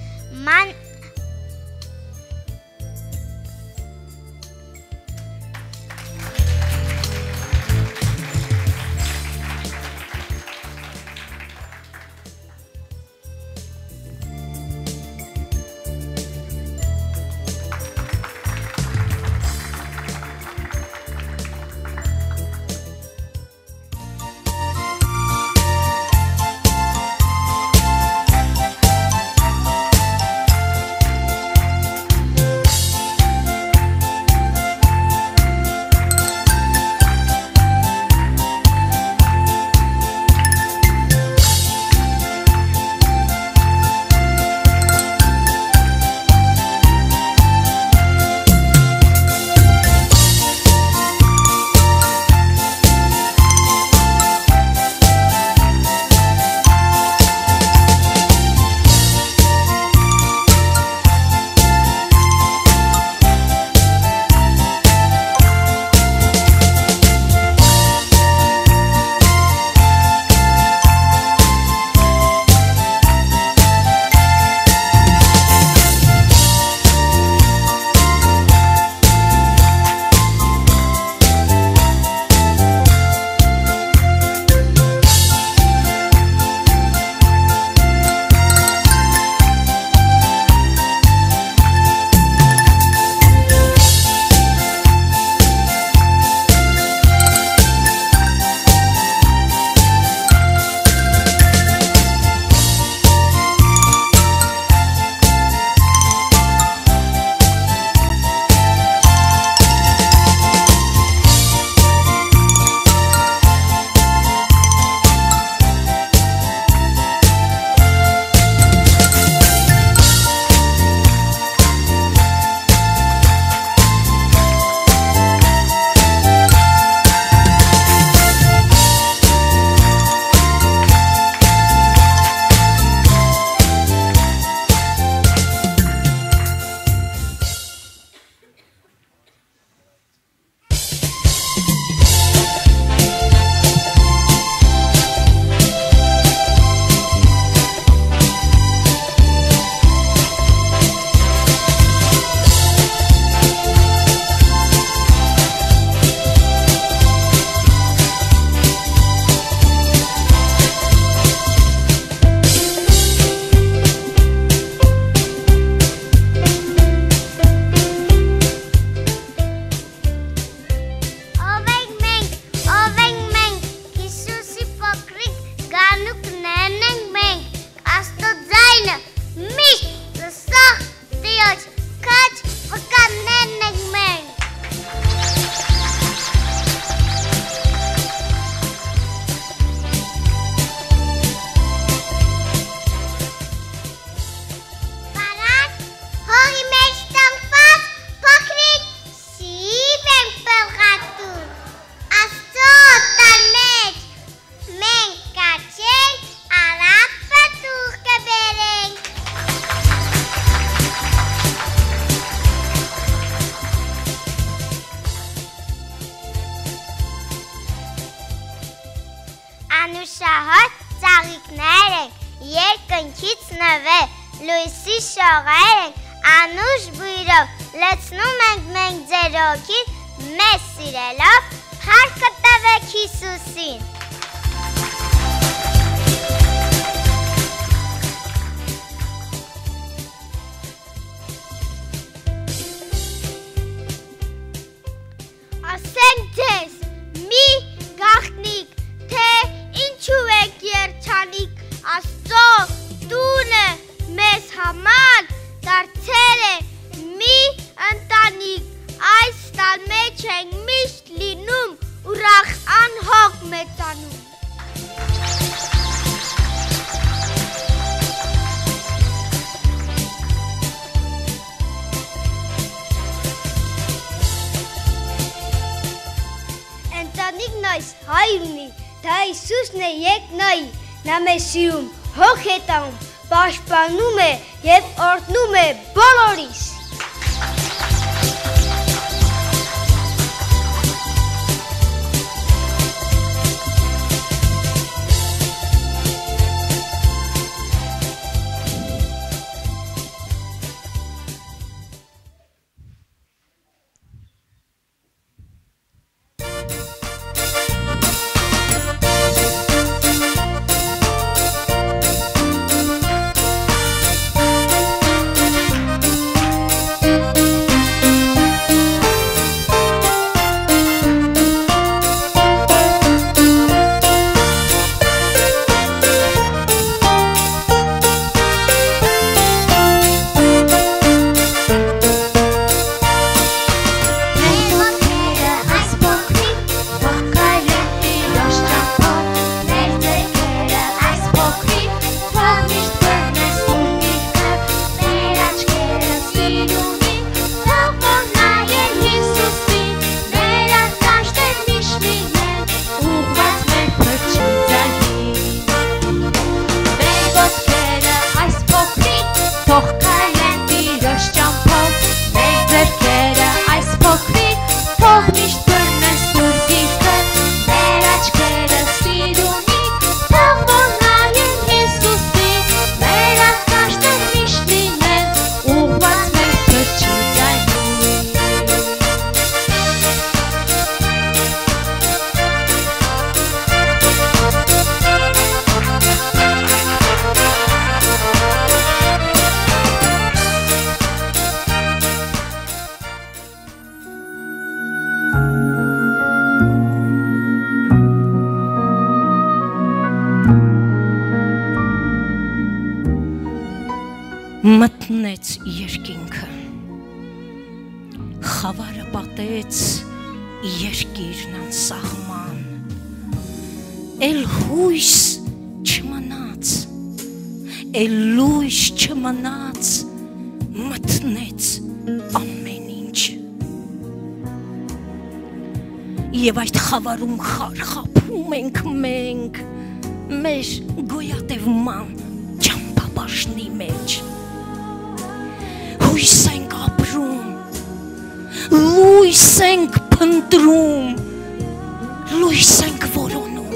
անուշահոտ ծաղիկներ ենք, երկնքից նվեր, լույսի շողեր ենք, անուշ բույրով, լցնում ենք մենք ձեր հոգին, մեզ սիրելով, փառքը տվեք Հիսուսին։ Ասենք ձեզ, մի գաղտնիք, թե ինչու եք երջանիկ, Աստծո տունը մեզ համար դարձել է մի ընտանիք, այս տան մեջ ենք միշտ լինում, ուրախ անհոգ մեծանում։ Ընտանիքն այս հայր ունի, դա Հիսուսն է եկ նայի, նա մեզ սիրում, հոգ է տանում, պաշտպանում է և օրհնում է բոլորիս։ Մտնեց երկինքը, խավարը պատեց երկիրն անսահման, էլ հույս չմնաց, էլ լույս չմնաց, մտնեց ամեն ինչ։ Եվ այդ խավարում խարխափում ենք մենք, մեր գոյատևման ճամփաբաշնի մեջ։ Լույս ենք ապրում, լույս ենք փնտրում, լույս ենք որոնում,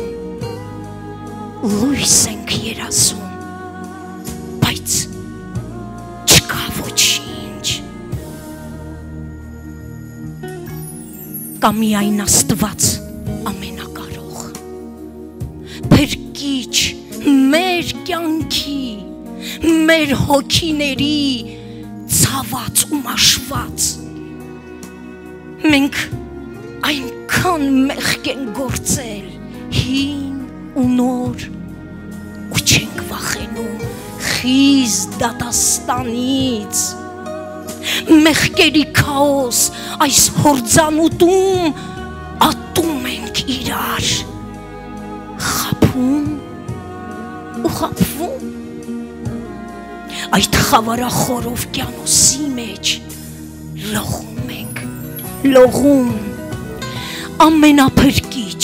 լույս ենք երազում, բայց չկա ոչինչ։ Կա միայն Աստված ամենակարող, փրկիչ մեր կյանքի, մեր հոգիների ցաված ու մաշված։ Մենք այնքան մեղք ենք գործել, հին ու նոր, ու չենք վախենում խիզդ դատաստանից։ Մեղքերի քաոս այս հորձանուտում ատում ենք իրար, խաբում ու խաբվում։ Այդ խավարախոր օվկիանոսի մեջ լողում ենք, լողում, ամենափրկիչ,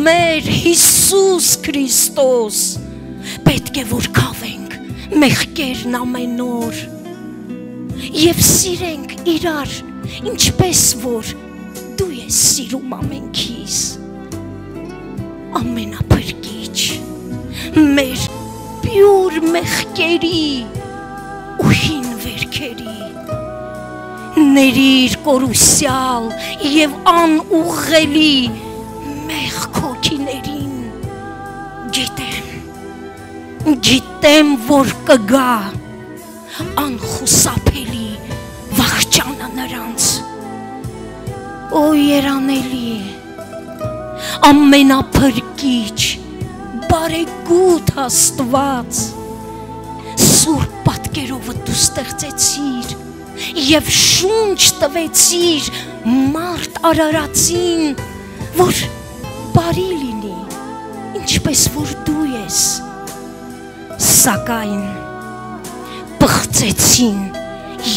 մեր Հիսուս Քրիստոս, պետք է որ քավենք մեղքերն ամեն օր և սիրենք իրար, ինչպես որ դու ես սիրում ամենքիս, ամենափրկիչ, մեր պյուր մեղքերի ու հին վերքերի։ Ներիր կորուսյալ և անուղղելի մեղք հոգիներին։ Գիտեմ, որ կգա անխուսափելի վախճանը նրանց։ Օ երանելի, ամենափրկիչ, բարեգութ Աստված, սուրբ պատկերովը դու ստեղծեցիր և շունչ տվեցիր մարդ արարածին, որ բարի լինի, ինչպես որ դու ես, սակայն պղծեցին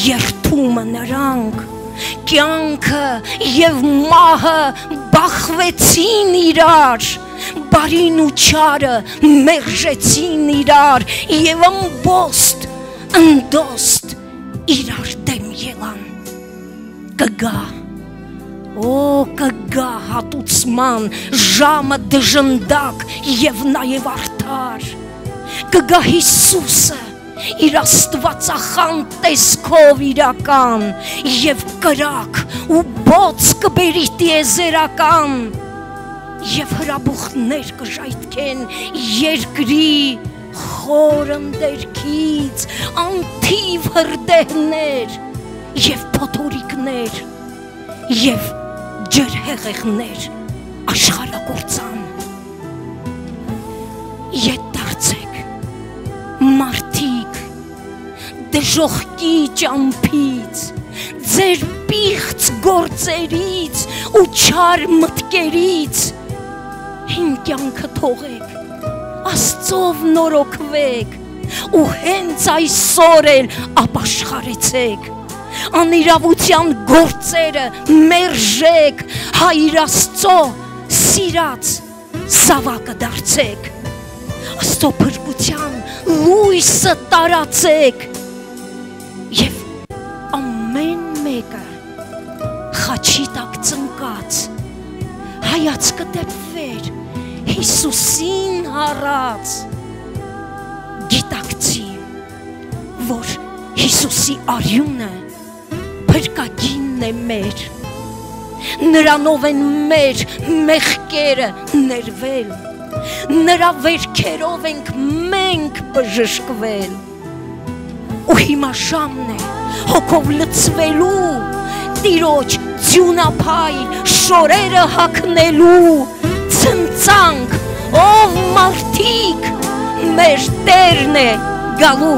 երդումը նրանք, կյանքը և մահը բախվեցին իրար, բարին ու չարը մերժեցին իրար և ըմբոստ, ընդոստ իրար դեմ ելան։ Կգա, կգա հատուցման ժամը դժնդակ և նաև արդար, կգա Հիսուսը իր աստվածախան տեսքով իրական և կրակ ու բոց կբերի տիեզերական և հրաբուխներ կժայթքեն երկրի խոր ընդերքից, անթիվ հրդեհներ և փոթորիկներ և ջրհեղեղներ աշխարհագործան։ Ետ դարձեք, մարդիկ, դժոխքի ճամփից, ձեր պիղծ գործերից ու չար մտքերից, հին կյանքը թողեք, Աստծով նորոգվեք ու հենց այսօր էլ ապաշխարեցեք, անիրավության գործերը մերժեք, Հայր Աստծո սիրած զավակը դարձեք, Աստծո փրկության լույսը տարածեք և ամեն մեկը խաչի տակ ծնկած հայացքը դեպվեր Հիսուսին հարած, գիտակցի, որ Հիսուսի արյունը փրկագինն է մեր, նրանով են մեր մեղքերը ներվել, նրա վերքերով ենք մենք բժշկվել, ու հիմա ժամն է հոգով լցվելու, Տիրոջ ձյունափայլ շորերը հագնելու, ցնցանք, ով մարդիկ, մեր Տերն է գալու։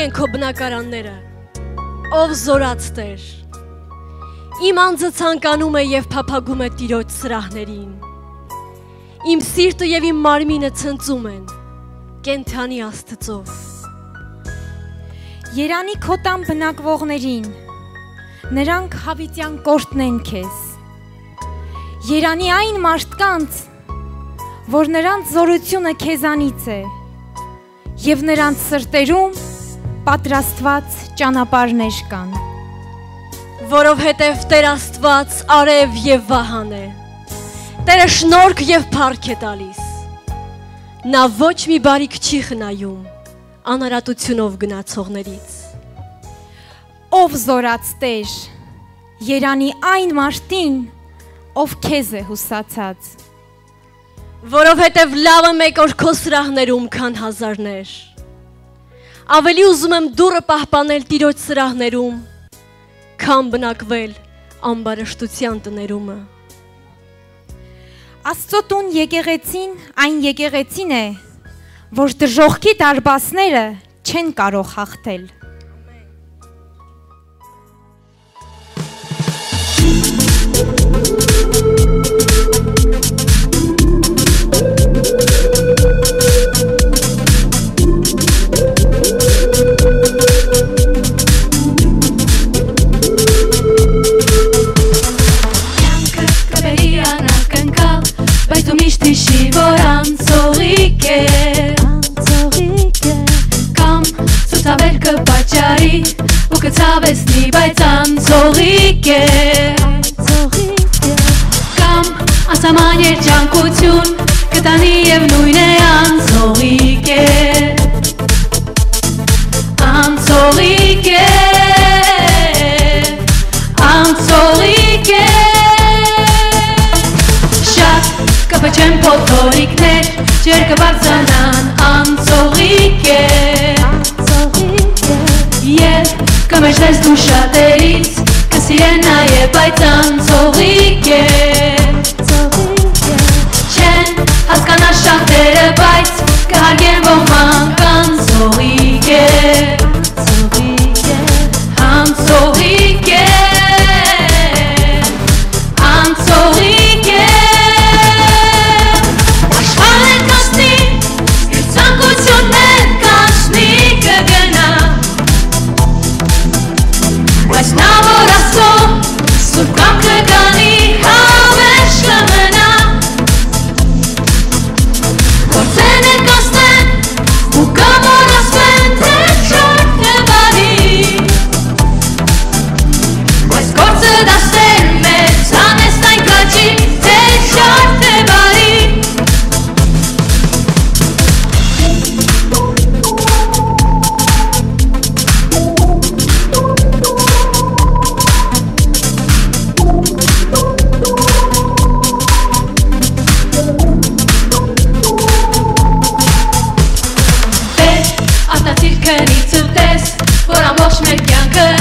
են քո բնակարանները, ով զորած Տեր։ Իմ անձը ցանկանում է եւ փափագում է Տիրոջ սրահներին։ Իմ սիրտը եւ իմ մարմինը ցնծում են կենթանի Աստծով։ Երանի քո տան բնակվողներին, նրանք հավիտյան կորտնեն քեզ։ Երանի այն մարդկանց, որ նրանց զորությունը քեզանից է, եւ նրանց սրտերում պատրաստված ճանապարհներ կան։ Որովհետև Տեր Աստված արև եւ վահան է, Տերը շնորհք եւ փառք է տալիս։ Նա ոչ մի բարիք չի խնայում անարատությունով գնացողներից։ Ով զորած Տեր, երանի այն մարդին, ով քեզ է հուսացած։ Որովհետև լավ է մեկ օր քո սրահներում, քան հազարներ։ Ավելի ուզում եմ դուռը պահպանել Տիրոջ սրահներում, քան բնակվել ամբարշտության տներումը։ Աստծո տուն եկեղեցին այն եկեղեցին է, որ դժոխքի դարբասները չեն կարող հաղթել։ Միշտիշի որ անցողիկ է Կամ ծուտավեր կպաճարի ու կցավեսնի, բայց անցողիկ է Կամ անսաման երջանկություն կտանի և նույն է անցողիկ է Անցողիկ է Անցողիկ է Կպչեն փոթորիկներ, ջեր կբարձանան, անցողիկ է Եվ կմեջնես դու շատերից, կսիրեն նաև, բայց անցողիկ է Չեն հասկանա շատերը, բայց կհարգեն ոմանք, անցողիկ է Անցողիկ է Անցողիկ է Բայց նա որ ասո, սուրբ կամքը կանի, հավերժ կմնա Գործեն են կասնեն, ու կամորացվեն, թե չորդ է բարի Բայց գործը դասեր մեզ, անես այն կաճի, թե չորդ է բարի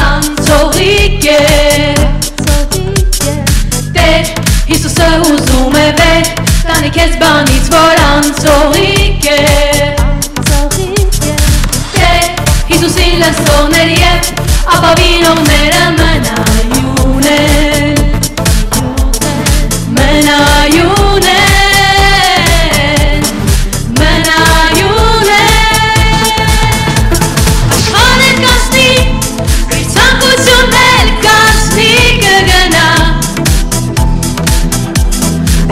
անցողիկ է Տեր Հիսուսը ուզում է վեր տանի քեզ բանից որ անցողիկ է Տեր Հիսուսին լսողներ և ապավինողները մնայուն են Մնայուն են Մնայուն են Աշխան են կասնի Ցանկություն էլ կասնի կգնա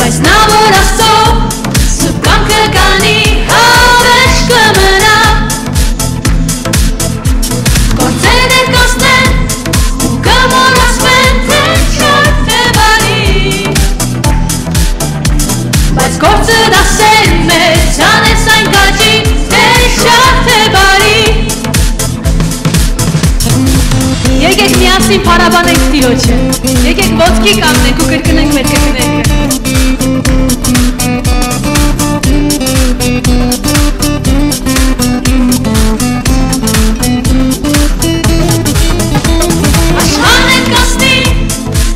Բայց նա որ ասո Սուրբ կամքը կանի հավերժ կմնա Գործեր են կասնեն ու կմոռացվեն թե չորդ է բարի Բայց գործը դասեր մեզ անես այն կաճի թե չորդ է բարի Եկեք միասին փառաբանենք Տիրոջը, եկեք ոտքի կանգնենք ու կրկնենք մեր կրկներքը Աշխան են կասնի,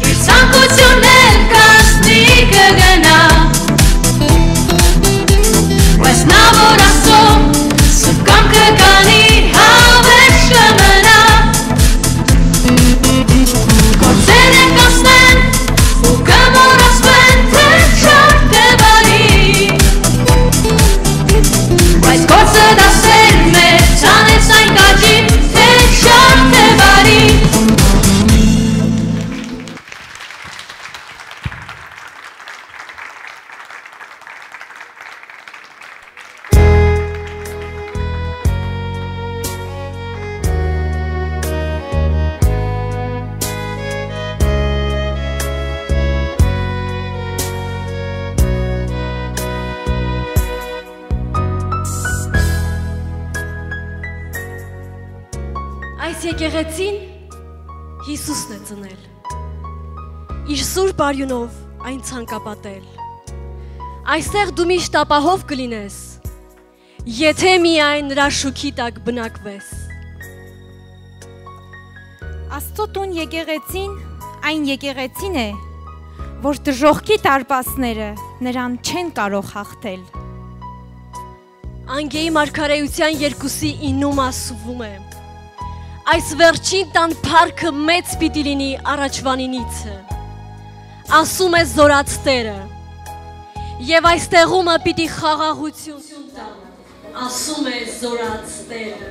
իր ցանկություն էլ կասնի կգնա Բայց նա որ ասո, սուրբ կամքը կանի հավերժ Այս եկեղեցին Հիսուսն է ծնել։ Իր սուրբ արյունով այն ցանկապատել։ Այստեղ դու միշտ ապահով կլինես, եթե միայն նրա շուքի տակ բնակվես։ Աստծո տուն եկեղեցին այն եկեղեցին է, որ դժոխքի տարպասները նրան չեն կարող հաղթել։ Անգեի մարգարեության 2:9 ասվում է. Այս վերջին տան փառքը մեծ պիտի լինի առաջվանինիցը։ Ասում է զորաց Տերը։ Եվ այս տեղումը պիտի խաղաղություն տա։ Ասում է զորաց Տերը։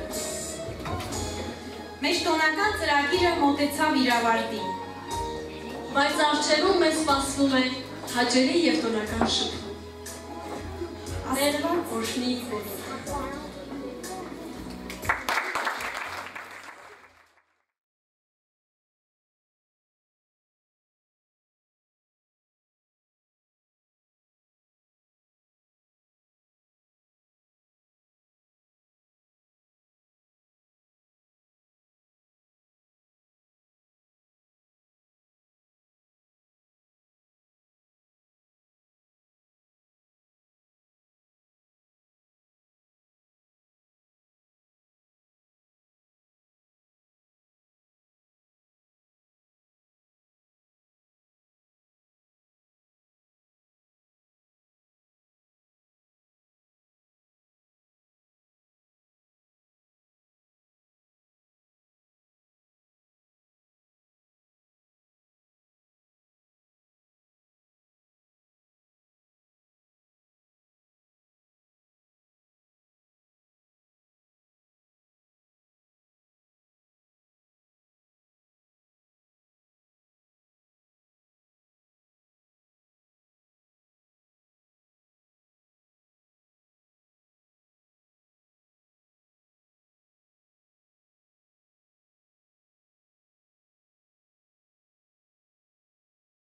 Մեր տոնական ծրագիրը մոտեցավ իր ավարտին։ Բայց առջևում մեզ սպասվում է հաճելի եւ տոնական շփում։ Աստված օրհնի բոլորին։